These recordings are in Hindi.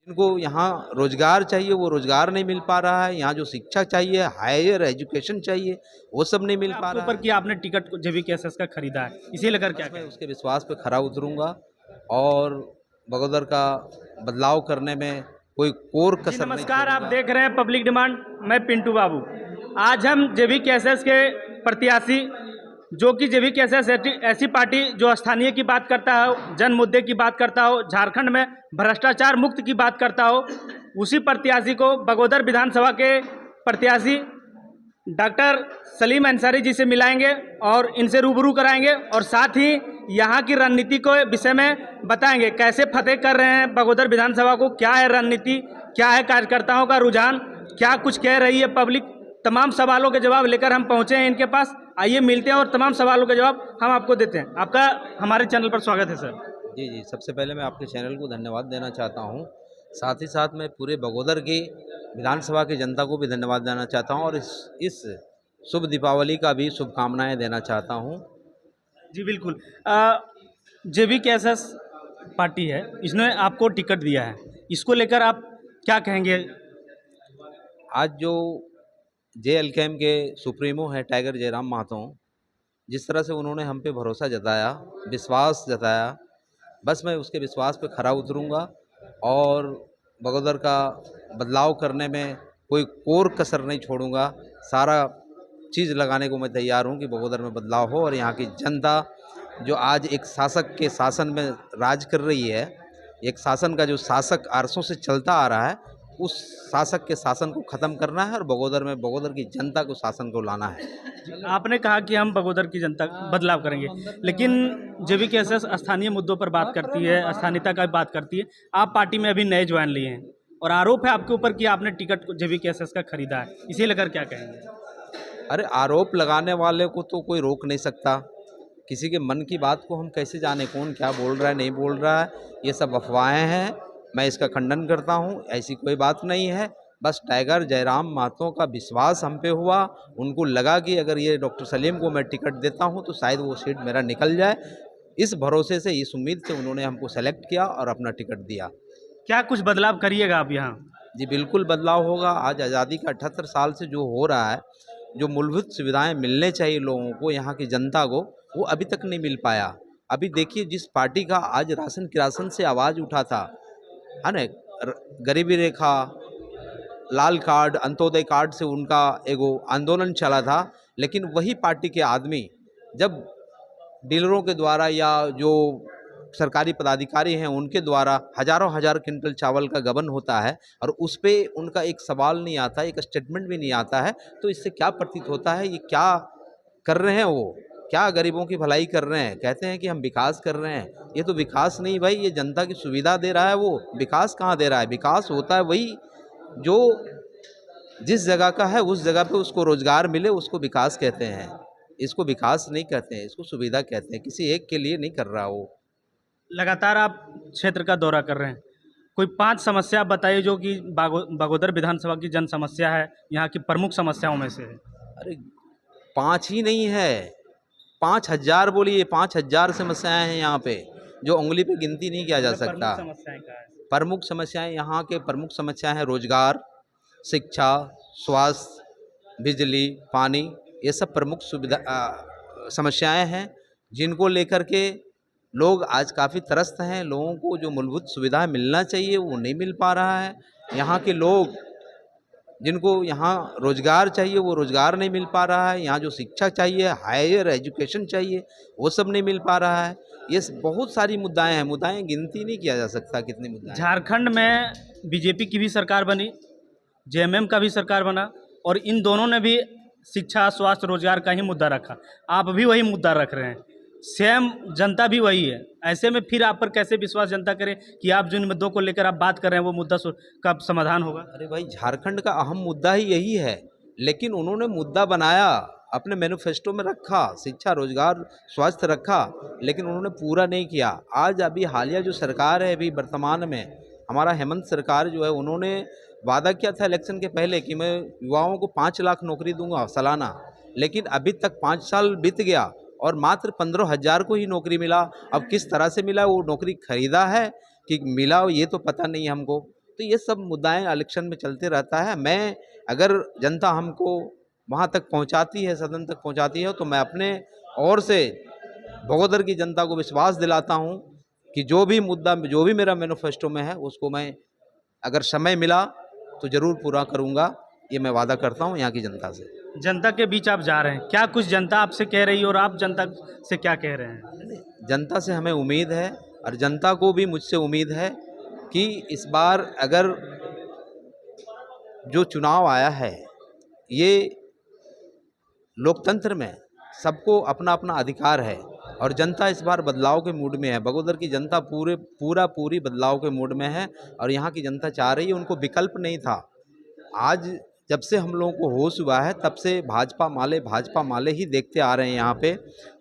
इनको यहाँ रोजगार चाहिए, वो रोजगार नहीं मिल पा रहा है। यहाँ जो शिक्षा चाहिए, हायर एजुकेशन चाहिए, वो सब नहीं मिल पा आपके रहा ऊपर है। कि आपने टिकट JVKSS का खरीदा है, इसे लेकर क्या बस मैं कहेंगे? उसके विश्वास पे खरा उतरूंगा और बगोदर का बदलाव करने में कोई कोर जी कसर नहीं नमस्कार, आप छोड़ूंगा। देख रहे हैं पब्लिक डिमांड। मैं पिंटू बाबू। आज हम JVKSS के प्रत्याशी, जो कि JVKSS ऐसी पार्टी जो स्थानीय की बात करता हो, जन मुद्दे की बात करता हो, झारखंड में भ्रष्टाचार मुक्त की बात करता हो, उसी प्रत्याशी को बगोदर विधानसभा के प्रत्याशी डॉक्टर सलीम अंसारी जी से मिलाएंगे और इनसे रूबरू कराएंगे और साथ ही यहाँ की रणनीति को विषय में बताएंगे, कैसे फतेह कर रहे हैं बगोदर विधानसभा को, क्या है रणनीति, क्या है कार्यकर्ताओं का रुझान, क्या कुछ कह रही है पब्लिक। तमाम सवालों के जवाब लेकर हम पहुँचे हैं इनके पास। आइए मिलते हैं और तमाम सवालों के जवाब हम आपको देते हैं। आपका हमारे चैनल पर स्वागत है सर। जी जी, सबसे पहले मैं आपके चैनल को धन्यवाद देना चाहता हूँ। साथ ही साथ मैं पूरे बगोदर की विधानसभा की जनता को भी धन्यवाद देना चाहता हूँ और इस शुभ दीपावली का भी शुभकामनाएं देना चाहता हूँ। जी बिल्कुल। JVKSS पार्टी है, इसने आपको टिकट दिया है, इसको लेकर आप क्या कहेंगे? आज जो JLKM के सुप्रीमो हैं टाइगर जयराम महतो, जिस तरह से उन्होंने हम पे भरोसा जताया, विश्वास जताया, बस मैं उसके विश्वास पे खरा उतरूंगा और बगोदर का बदलाव करने में कोई कोर कसर नहीं छोड़ूंगा। सारा चीज़ लगाने को मैं तैयार हूं कि बगोदर में बदलाव हो और यहाँ की जनता जो आज एक शासक के शासन में राज कर रही है, एक शासन का जो शासक आरसों से चलता आ रहा है, उस शासक के शासन को ख़त्म करना है और बगोदर में बगोदर की जनता को शासन को लाना है। आपने कहा कि हम बगोदर की जनता बदलाव करेंगे, लेकिन JVKSS स्थानीय मुद्दों पर बात करती है, स्थानीयता का बात करती है। आप पार्टी में अभी नए ज्वाइन लिए हैं और आरोप है आपके ऊपर कि आपने टिकट JVKSS का खरीदा है, इसे लेकर क्या कहेंगे? अरे, आरोप लगाने वाले को तो कोई रोक नहीं सकता। किसी के मन की बात को हम कैसे जाने कौन क्या बोल रहा है नहीं बोल रहा है, ये सब अफवाहें हैं। मैं इसका खंडन करता हूँ, ऐसी कोई बात नहीं है। बस टाइगर जयराम महतो का विश्वास हम पे हुआ, उनको लगा कि अगर ये डॉक्टर सलीम को मैं टिकट देता हूँ तो शायद वो सीट मेरा निकल जाए। इस भरोसे से, इस उम्मीद से उन्होंने हमको सेलेक्ट किया और अपना टिकट दिया। क्या कुछ बदलाव करिएगा आप यहाँ? जी बिल्कुल बदलाव होगा। आज आज़ादी का 78 साल से जो हो रहा है, जो मूलभूत सुविधाएं मिलने चाहिए लोगों को, यहाँ की जनता को, वो अभी तक नहीं मिल पाया। अभी देखिए, जिस पार्टी का आज राशन किरासन से आवाज़ उठा था, है ना, गरीबी रेखा, लाल कार्ड, अंत्योदय कार्ड से उनका एगो आंदोलन चला था, लेकिन वही पार्टी के आदमी जब डीलरों के द्वारा या जो सरकारी पदाधिकारी हैं उनके द्वारा हजारों हजार क्विंटल चावल का गबन होता है और उस पर उनका एक सवाल नहीं आता, एक स्टेटमेंट भी नहीं आता है, तो इससे क्या प्रतीत होता है, ये क्या कर रहे हैं, वो क्या गरीबों की भलाई कर रहे हैं। कहते हैं कि हम विकास कर रहे हैं, ये तो विकास नहीं भाई, ये जनता की सुविधा दे रहा है। वो विकास कहाँ दे रहा है? विकास होता है वही जो जिस जगह का है उस जगह पे उसको रोजगार मिले, उसको विकास कहते हैं। इसको विकास नहीं कहते हैं, इसको सुविधा कहते हैं। किसी एक के लिए नहीं कर रहा वो। लगातार आप क्षेत्र का दौरा कर रहे हैं, कोई 5 समस्या बताइए जो कि बगोदर विधानसभा की जन समस्या है, यहाँ की प्रमुख समस्याओं में से है। अरे, 5 ही नहीं है, 5000 बोलिए, 5000 समस्याएं हैं यहाँ पे, जो उंगली पे गिनती नहीं किया जा मतलब सकता। प्रमुख समस्याएं क्या है? प्रमुख समस्याएं यहाँ के प्रमुख समस्याएं हैं रोजगार, शिक्षा, स्वास्थ्य, बिजली, पानी, ये सब प्रमुख समस्याएं हैं जिनको लेकर के लोग आज काफ़ी त्रस्त हैं। लोगों को जो मूलभूत सुविधाएं मिलना चाहिए वो नहीं मिल पा रहा है। यहाँ के लोग जिनको यहाँ रोजगार चाहिए वो रोजगार नहीं मिल पा रहा है। यहाँ जो शिक्षा चाहिए, हायर एजुकेशन चाहिए, वो सब नहीं मिल पा रहा है। ये बहुत सारी मुद्दाएं हैं, मुद्दाएं गिनती नहीं किया जा सकता कितनी मुद्दाएं। झारखंड में बीजेपी की भी सरकार बनी, JMM का भी सरकार बना और इन दोनों ने भी शिक्षा, स्वास्थ्य, रोजगार का ही मुद्दा रखा। आप भी वही मुद्दा रख रहे हैं, सेम जनता भी वही है। ऐसे में फिर आप पर कैसे विश्वास जनता करे कि आप जिन मुद्दों को लेकर आप बात कर रहे हैं वो मुद्दा का समाधान होगा? अरे भाई, झारखंड का अहम मुद्दा ही यही है, लेकिन उन्होंने मुद्दा बनाया, अपने मैनिफेस्टो में रखा, शिक्षा, रोजगार, स्वास्थ्य रखा, लेकिन उन्होंने पूरा नहीं किया। आज अभी हालिया जो सरकार है, अभी वर्तमान में हमारा हेमंत सरकार जो है, उन्होंने वादा किया था इलेक्शन के पहले कि मैं युवाओं को 5 लाख नौकरी दूंगा सालाना, लेकिन अभी तक 5 साल बीत गया और मात्र 15,000 को ही नौकरी मिला। अब किस तरह से मिला, वो नौकरी खरीदा है कि मिला, ये तो पता नहीं हमको। तो ये सब मुद्दाएं इलेक्शन में चलते रहता है। मैं अगर जनता हमको वहाँ तक पहुँचाती है, सदन तक पहुँचाती है, तो मैं अपने ओर से बगोदर की जनता को विश्वास दिलाता हूँ कि जो भी मुद्दा, जो भी मेरा मैनिफेस्टो में है, उसको मैं अगर समय मिला तो ज़रूर पूरा करूँगा। ये मैं वादा करता हूँ यहाँ की जनता से। जनता के बीच आप जा रहे हैं, क्या कुछ जनता आपसे कह रही है और आप जनता से क्या कह रहे हैं? जनता से हमें उम्मीद है और जनता को भी मुझसे उम्मीद है कि इस बार अगर जो चुनाव आया है, ये लोकतंत्र में सबको अपना अपना अधिकार है और जनता इस बार बदलाव के मूड में है। बगोदर की जनता पूरी बदलाव के मूड में है और यहाँ की जनता चाह रही है, उनको विकल्प नहीं था। आज जब से हम लोगों को होश हुआ है, तब से भाजपा माले ही देखते आ रहे हैं यहाँ पे।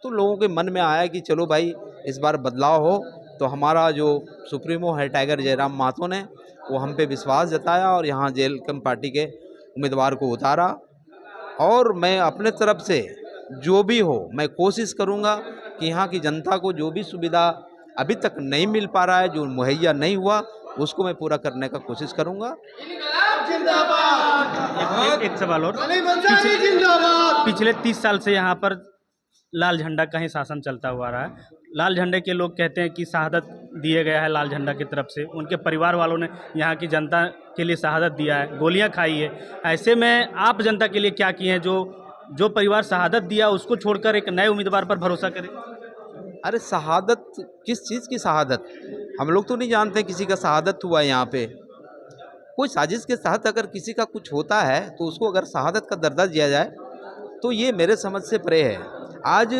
तो लोगों के मन में आया कि चलो भाई इस बार बदलाव हो, तो हमारा जो सुप्रीमो है टाइगर जयराम माथो ने, वो हम पे विश्वास जताया और यहाँ जेएलकम पार्टी के उम्मीदवार को उतारा। और मैं अपने तरफ से जो भी हो, मैं कोशिश करूँगा कि यहाँ की जनता को जो भी सुविधा अभी तक नहीं मिल पा रहा है, जो मुहैया नहीं हुआ, उसको मैं पूरा करने का कोशिश करूँगा। एक सवाल और, पिछले 30 साल से यहाँ पर लाल झंडा का ही शासन चलता हुआ रहा है। लाल झंडे के लोग कहते हैं कि शहादत दिए गया है लाल झंडा की तरफ से, उनके परिवार वालों ने यहाँ की जनता के लिए शहादत दिया है, गोलियां खाई है। ऐसे में आप जनता के लिए क्या किए हैं, जो परिवार शहादत दिया उसको छोड़कर एक नए उम्मीदवार पर भरोसा करें? अरे शहादत, किस चीज़ की शहादत? हम लोग तो नहीं जानते किसी का शहादत हुआ है यहाँ पे। कोई साजिश के तहत अगर किसी का कुछ होता है तो उसको अगर शहादत का दर्जा दिया जाए तो ये मेरे समझ से परे है। आज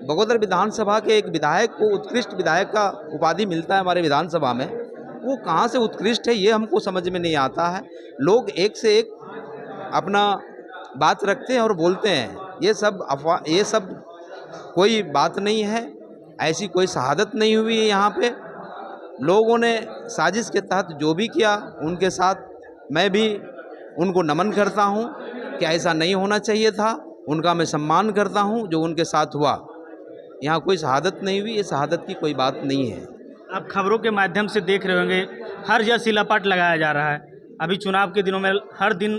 बगोदर विधानसभा के एक विधायक को उत्कृष्ट विधायक का उपाधि मिलता है हमारे विधानसभा में, वो कहाँ से उत्कृष्ट है ये हमको समझ में नहीं आता है। लोग एक से एक अपना बात रखते हैं और बोलते हैं, ये सब अफवाह, ये सब कोई बात नहीं है। ऐसी कोई शहादत नहीं हुई है यहाँ पे। लोगों ने साजिश के तहत जो भी किया, उनके साथ मैं भी उनको नमन करता हूँ कि ऐसा नहीं होना चाहिए था। उनका मैं सम्मान करता हूँ जो उनके साथ हुआ। यहाँ कोई शहादत नहीं हुई, ये शहादत की कोई बात नहीं है। आप खबरों के माध्यम से देख रहे होंगे, हर जगह शिलापाट लगाया जा रहा है। अभी चुनाव के दिनों में हर दिन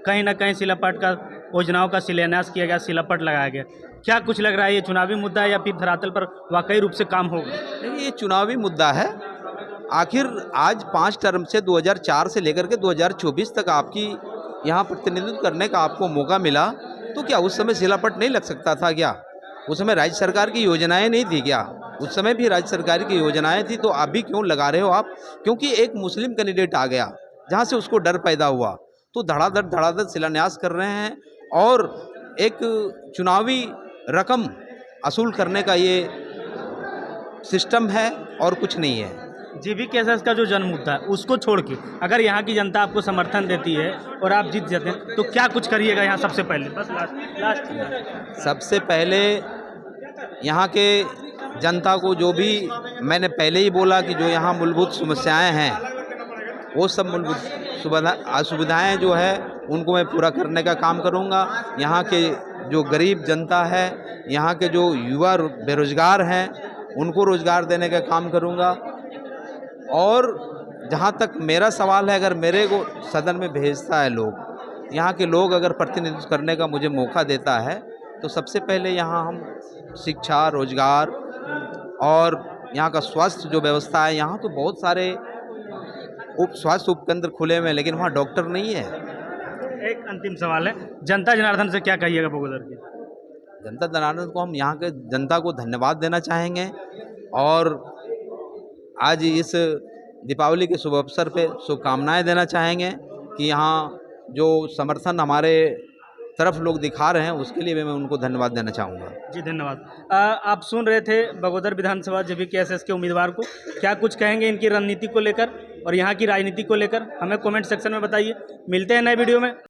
कहीं ना कहीं शिलापाट का, योजनाओं का शिलान्यास किया गया, शिलापट लगाया गया। क्या कुछ लग रहा है, ये चुनावी मुद्दा है या फिर धरातल पर वाकई रूप से काम होगा? देखिए, ये चुनावी मुद्दा है। आखिर आज 5 टर्म से 2004 से लेकर के 2024 तक आपकी यहाँ प्रतिनिधित्व करने का आपको मौका मिला, तो क्या उस समय शिलापट नहीं लग सकता था क्या? उस समय राज्य सरकार की योजनाएं नहीं थी क्या? उस समय भी राज्य सरकार की योजनाएं थी, तो अभी क्यों लगा रहे हो आप? क्योंकि एक मुस्लिम कैंडिडेट आ गया जहाँ से उसको डर पैदा हुआ, तो धड़ाधड़ शिलान्यास कर रहे हैं और एक चुनावी रकम असूल करने का ये सिस्टम है और कुछ नहीं है। JV-KSS का जो जन्म मुद्दा है उसको छोड़ के अगर यहाँ की जनता आपको समर्थन देती है और आप जीत जाते हैं, तो क्या कुछ करिएगा यहाँ सबसे पहले? बस लास्ट सबसे पहले यहाँ के जनता को, जो भी मैंने पहले ही बोला कि जो यहाँ मूलभूत समस्याएं हैं, वो सब मूलभूत असुविधाएं जो है उनको मैं पूरा करने का काम करूँगा। यहाँ के जो गरीब जनता है, यहाँ के जो युवा बेरोजगार हैं, उनको रोज़गार देने का काम करूँगा। और जहाँ तक मेरा सवाल है, अगर मेरे को सदन में भेजता है लोग, यहाँ के लोग अगर प्रतिनिधित्व करने का मुझे मौका देता है, तो सबसे पहले यहाँ हम शिक्षा, रोजगार और यहाँ का स्वास्थ्य जो व्यवस्था है, यहाँ तो बहुत सारे स्वास्थ्य उपकेंद्र खुले हुए हैं, लेकिन वहाँ डॉक्टर नहीं है। एक अंतिम सवाल है, जनता जनार्दन से क्या कहिएगा बगोदर की? जनता जनार्दन को हम यहाँ के जनता को धन्यवाद देना चाहेंगे और आज इस दीपावली के शुभ अवसर पे शुभकामनाएं देना चाहेंगे कि यहाँ जो समर्थन हमारे तरफ लोग दिखा रहे हैं, उसके लिए मैं उनको धन्यवाद देना चाहूँगा। जी धन्यवाद। आप सुन रहे थे बगोदर विधानसभा JV-KSS के उम्मीदवार को। क्या कुछ कहेंगे इनकी रणनीति को लेकर और यहाँ की राजनीति को लेकर? हमें कमेंट सेक्शन में बताइए। मिलते हैं नए वीडियो में।